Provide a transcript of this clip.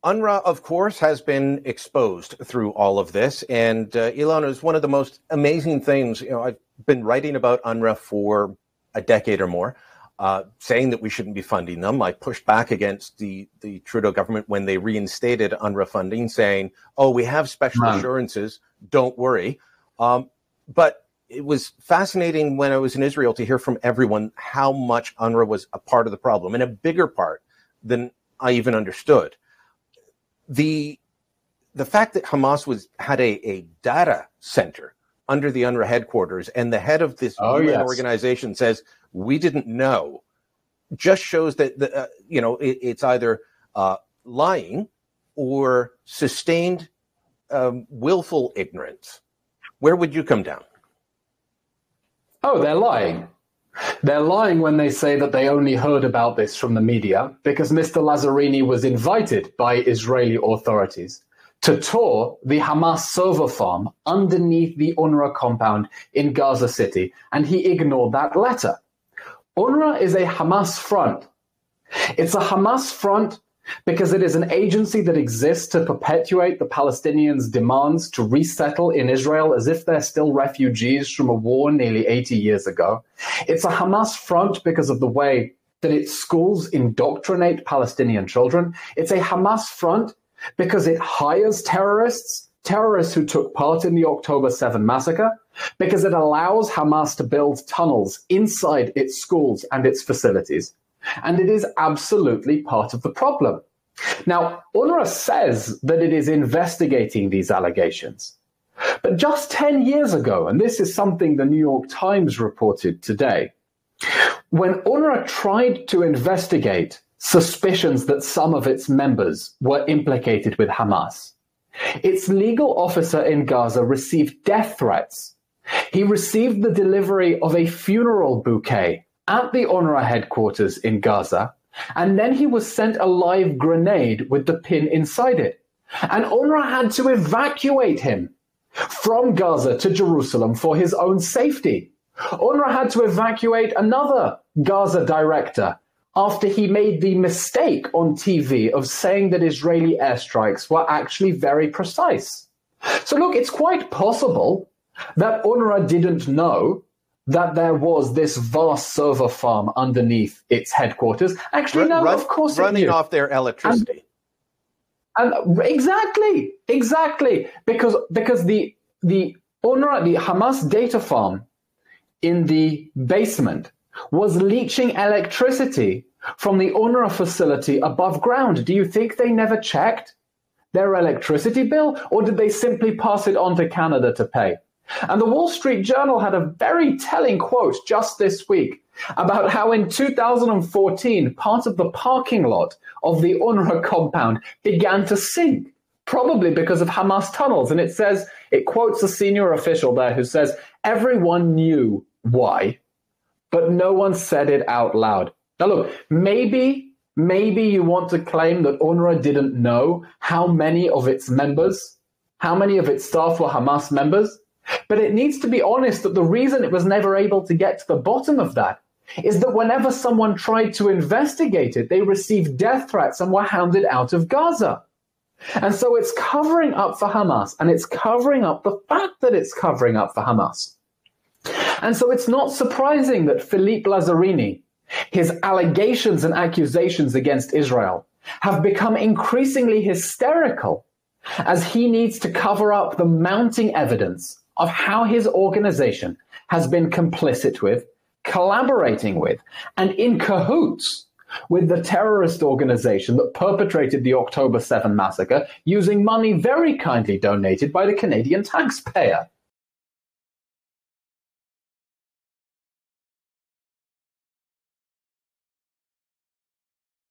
UNRWA, of course, has been exposed through all of this. And Eylon, is one of the most amazing things. I've been writing about UNRWA for a decade or more, saying that we shouldn't be funding them. I pushed back against the Trudeau government when they reinstated UNRWA funding, saying, oh, we have special assurances, don't worry. But it was fascinating when I was in Israel to hear from everyone how much UNRWA was a part of the problem, and a bigger part than I even understood. The fact that Hamas had a data center under the UNRWA headquarters, and the head of this UN organization says we didn't know, just shows that it's either lying or sustained willful ignorance. Where would you come down? Oh, they're lying. They're lying when they say that they only heard about this from the media, because Mr. Lazzarini was invited by Israeli authorities to tour the Hamas server farm underneath the UNRWA compound in Gaza City, and he ignored that letter. UNRWA is a Hamas front. It's a Hamas front because it is an agency that exists to perpetuate the Palestinians' demands to resettle in Israel as if they're still refugees from a war nearly 80 years ago. It's a Hamas front because of the way that its schools indoctrinate Palestinian children. It's a Hamas front because it hires terrorists who took part in the October 7 massacre, because it allows Hamas to build tunnels inside its schools and its facilities. And it is absolutely part of the problem. Now, UNRWA says that it is investigating these allegations. But just 10 years ago, and this is something the New York Times reported today, when UNRWA tried to investigate suspicions that some of its members were implicated with Hamas, its legal officer in Gaza received death threats. He received the delivery of a funeral bouquet at the UNRWA headquarters in Gaza, and then he was sent a live grenade with the pin inside it. And UNRWA had to evacuate him from Gaza to Jerusalem for his own safety. UNRWA had to evacuate another Gaza director after he made the mistake on TV of saying that Israeli airstrikes were actually very precise. So look, it's quite possible that UNRWA didn't know that there was this vast server farm underneath its headquarters. Actually, no, of course it knew. Running off their electricity. And exactly. Because the UNRWA, the Hamas data farm in the basement was leaching electricity from the UNRWA facility above ground. Do you think they never checked their electricity bill, or did they simply pass it on to Canada to pay? And the Wall Street Journal had a very telling quote just this week about how in 2014, part of the parking lot of the UNRWA compound began to sink, probably because of Hamas tunnels. And it quotes a senior official there who says, everyone knew why, but no one said it out loud. Now look, maybe you want to claim that UNRWA didn't know how many of its members, how many of its staff were Hamas members. But it needs to be honest that the reason it was never able to get to the bottom of that is that whenever someone tried to investigate it, they received death threats and were hounded out of Gaza. And so it's covering up for Hamas, and it's covering up the fact that it's covering up for Hamas. And so it's not surprising that Philippe Lazzarini, his allegations and accusations against Israel, have become increasingly hysterical as he needs to cover up the mounting evidence of how his organization has been complicit with, collaborating with, and in cahoots with the terrorist organization that perpetrated the October 7 massacre using money very kindly donated by the Canadian taxpayer.